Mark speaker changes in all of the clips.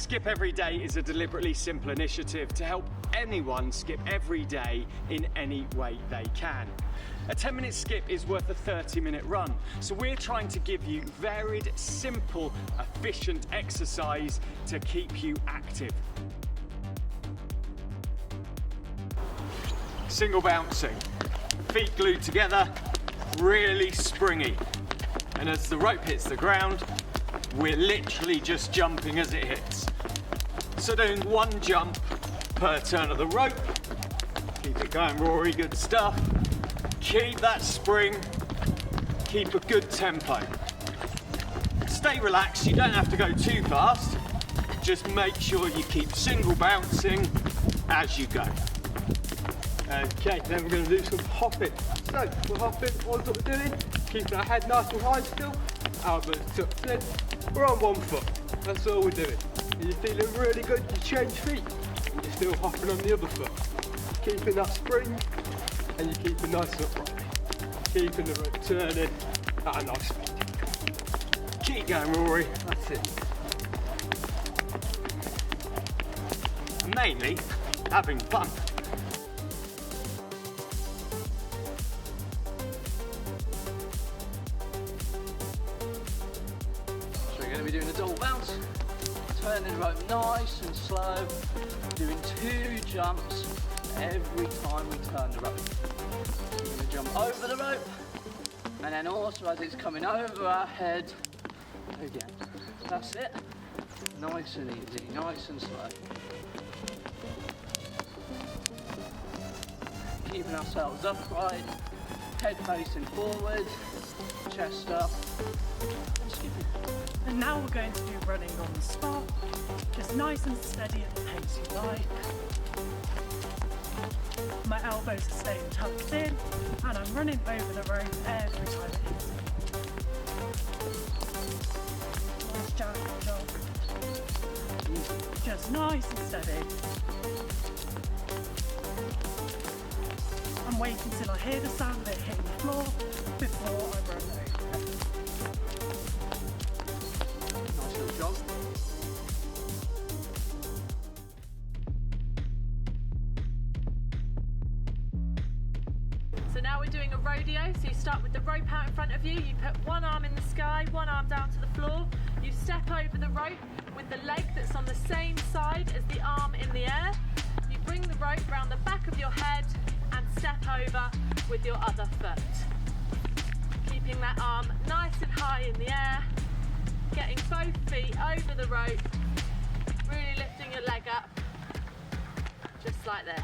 Speaker 1: Skip Every Day is a deliberately simple initiative to help anyone skip every day in any way they can. A 10-minute skip is worth a 30-minute run, so we're trying to give you varied, simple, efficient exercise to keep you active. Single bouncing, feet glued together, really springy. And as the rope hits the ground, we're literally just jumping as it hits. So doing one jump per turn of the rope. Keep it going, Rory, good stuff. Keep that spring, keep a good tempo. Stay relaxed, you don't have to go too fast. Just make sure you keep single bouncing as you go.
Speaker 2: Okay, then we're going to do some hopping. So, we're hopping, what we're doing, keeping our head nice and high still, elbows tucked in, we're on one foot, that's all we're doing. And you're feeling really good, you change feet, and you're still hopping on the other foot. Keeping that spring, and you're keeping nice and upright. Keeping the rope turning at a nice speed.
Speaker 1: Keep going, Rory.
Speaker 2: That's it.
Speaker 1: And mainly, having fun.
Speaker 3: So we're going to be doing a double bounce, turning the rope nice and slow, doing 2 jumps every time we turn the rope. So we're going to jump over the rope, and then also as it's coming over our head, again. That's it. Nice and easy, nice and slow. Keeping ourselves upright, head facing forward, chest up, and skipping.
Speaker 4: And now we're going to do running on the spot, just nice and steady at the pace you like. My elbows are staying tucked in, and I'm running over the rope every time it hits me. Nice jump. Just nice and steady. I'm waiting till I hear the sound of it hitting the floor before I run over it.
Speaker 3: Nice little jump.
Speaker 5: So now we're doing a rodeo, so you start with the rope out in front of you, you put one arm in the sky, one arm down to the floor, you step over the rope with the leg that's on the same side as the arm in the air, you bring the rope round the back of your head and step over with your other foot. Keeping that arm nice and high in the air, getting both feet over the rope, really lifting your leg up, just like this.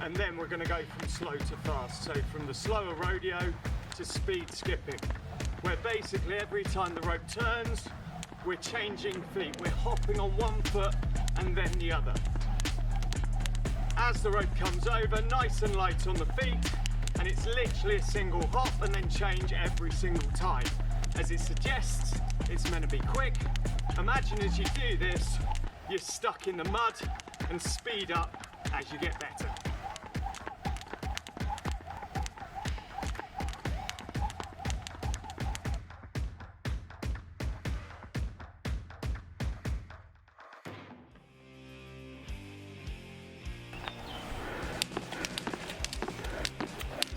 Speaker 1: And then we're going to go from slow to fast. So from the slower rodeo to speed skipping, where basically every time the rope turns, we're changing feet. We're hopping on one foot and then the other. As the rope comes over, nice and light on the feet, and it's literally a single hop and then change every single time. As it suggests, it's meant to be quick. Imagine as you do this, you're stuck in the mud, and speed up as you get better.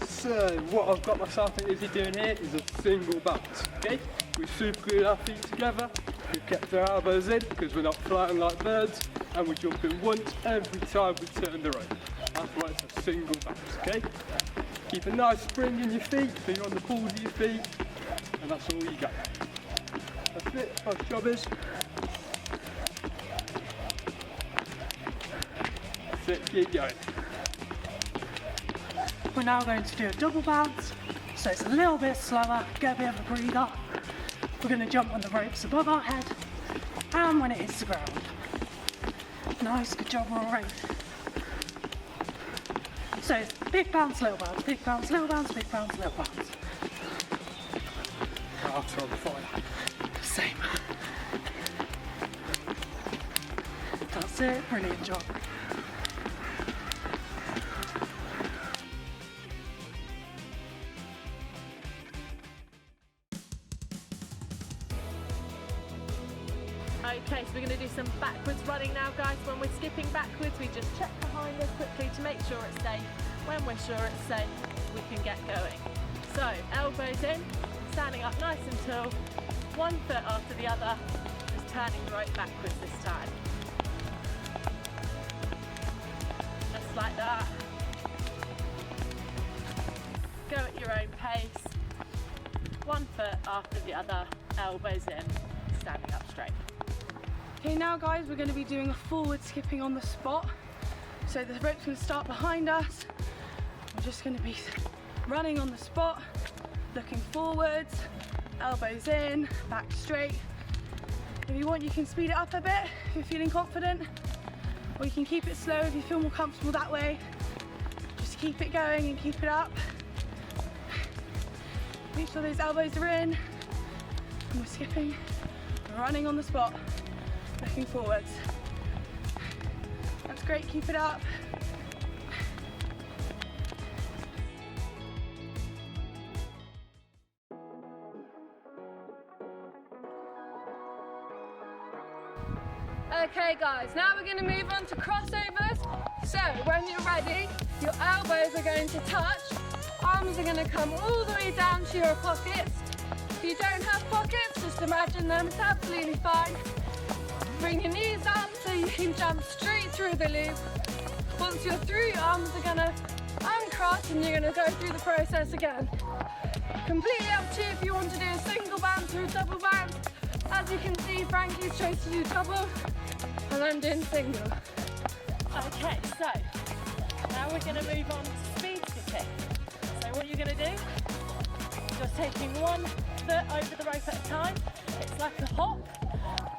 Speaker 2: So what I've got myself and Izzy doing here is a single bounce, okay? We've super glued our feet together, we've kept our elbows in because we're not flying like birds, and we're jumping once every time we turn the rope. That's why it's a single bounce, okay? Keep a nice spring in your feet so you're on the balls of your feet, and that's all you got. That's it, our job is. That's it, keep going.
Speaker 4: We're now going to do a double bounce, so it's a little bit slower, get a bit of a breather. We're going to jump on the ropes above our head, and when it hits the ground. Nice, good job, Rory. So it's big bounce, little bounce, big bounce, little bounce, big bounce, little bounce.
Speaker 2: After on the fire.
Speaker 4: Same. That's it, brilliant job.
Speaker 5: Okay, so we're going to do some backwards running now, guys. When we're skipping backwards, we just check behind us quickly to make sure it's safe. When we're sure it's safe, we can get going. So, elbows in, standing up nice and tall, one foot after the other, just turning the rope backwards this time. Just like that. Go at your own pace. One foot after the other, elbows in, standing up straight.
Speaker 4: Okay, now guys, we're going to be doing a forward skipping on the spot. So the rope's going to start behind us. We're just going to be running on the spot, looking forwards, elbows in, back straight. If you want, you can speed it up a bit if you're feeling confident, or you can keep it slow if you feel more comfortable that way. Just keep it going and keep it up. Make sure those elbows are in, and we're skipping, running on the spot, looking forwards. That's great, keep it up.
Speaker 6: Okay guys, now we're going to move on to crossovers. So when you're ready, your elbows are going to touch, arms are going to come all the way down to your pockets. If you don't have pockets, just imagine them, it's absolutely fine. Bring your knees up so you can jump straight through the loop. Once you're through, your arms are going to uncross and you're going to go through the process again. Completely up to you if you want to do a single bounce or a double bounce. As you can see, Frankie's chose to do double and I'm doing single.
Speaker 5: Okay, so now we're going to move on to speed skipping. So what you're going to do, you're taking one foot over the rope at a time. It's like a hop,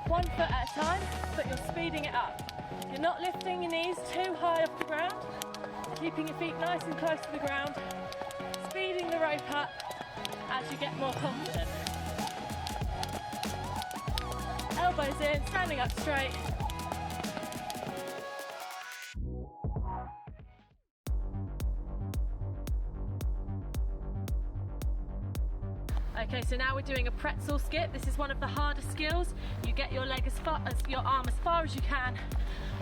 Speaker 5: one foot at a time, but you're speeding it up. You're not lifting your knees too high off the ground, keeping your feet nice and close to the ground, speeding the rope up as you get more confident. Elbows in, standing up straight. Okay, so now we're doing a pretzel skip. This is one of the hardest skills. You get your leg your arm as far as you can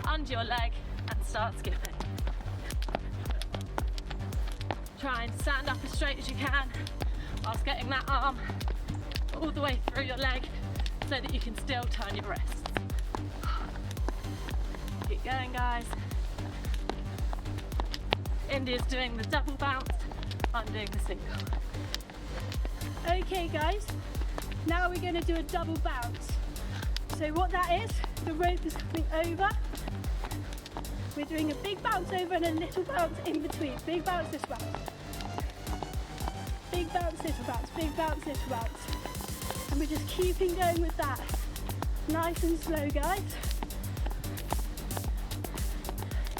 Speaker 5: under your leg and start skipping. Try and stand up as straight as you can whilst getting that arm all the way through your leg so that you can still turn your wrists. Keep going, guys. India's doing the double bounce, I'm doing the single.
Speaker 4: Okay guys, now we're going to do a double bounce. So what that is, the rope is coming over. We're doing a big bounce over and a little bounce in between. Big bounce, little bounce. Big bounce, little bounce. Big bounce, little bounce. And we're just keeping going with that. Nice and slow, guys.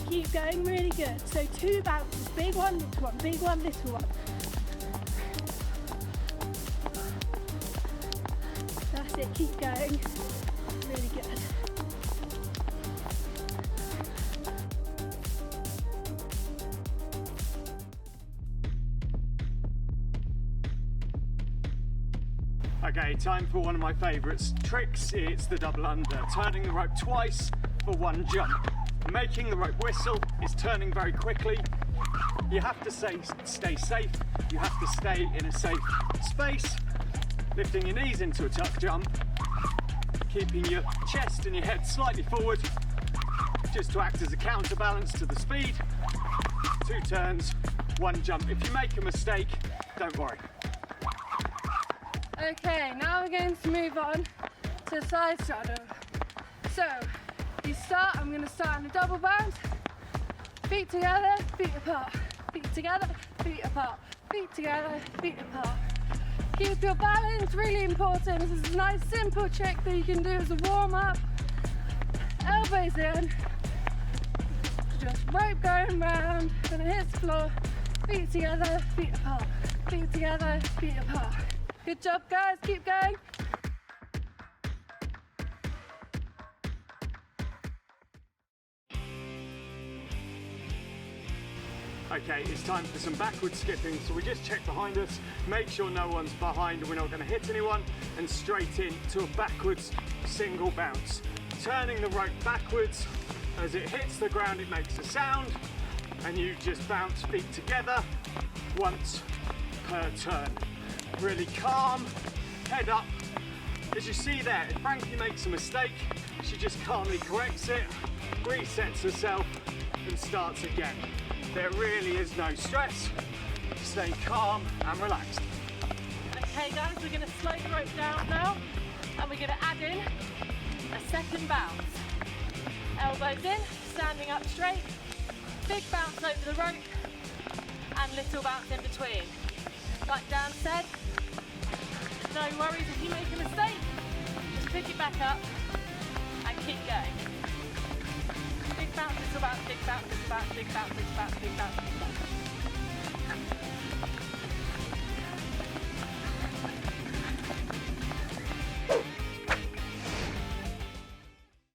Speaker 4: Keep going, really good. So 2 bounces, big one, little one, big one, little one. That's it, keep going. Really good.
Speaker 1: Okay, time for one of my favourites tricks. It's the double under. Turning the rope twice for one jump. Making the rope whistle is turning very quickly. You have to stay safe. You have to stay in a safe space. Lifting your knees into a tuck jump. Keeping your chest and your head slightly forward, just to act as a counterbalance to the speed. 2 turns, 1 jump. If you make a mistake, don't worry.
Speaker 6: Okay, now we're going to move on to side straddle. So, you start, I'm going to start in a double bounce. Feet together, feet apart. Feet together, feet apart. Feet together, feet apart. Keep your balance, really important. This is a nice simple trick that you can do as a warm-up. Elbows in. Just rope going round, gonna hit the floor. Feet together, feet apart. Feet together, feet apart. Good job, guys, keep going.
Speaker 1: Okay, it's time for some backward skipping. So we just check behind us, make sure no one's behind and we're not going to hit anyone, and straight into a backwards single bounce. Turning the rope backwards, as it hits the ground it makes a sound, and you just bounce feet together once per turn. Really calm, head up. As you see there, if Frankie makes a mistake, she just calmly corrects it, resets herself and starts again. There really is no stress. Stay calm and relaxed.
Speaker 5: Okay guys, we're going to slow the rope down now, and we're going to add in a second bounce. Elbows in, standing up straight, big bounce over the rope, and little bounce in between. Like Dan said, no worries if you make a mistake, just pick it back up and keep going. Big bounce, little bounce, big bounce, little bounce, big bounce, little bounce, big bounce.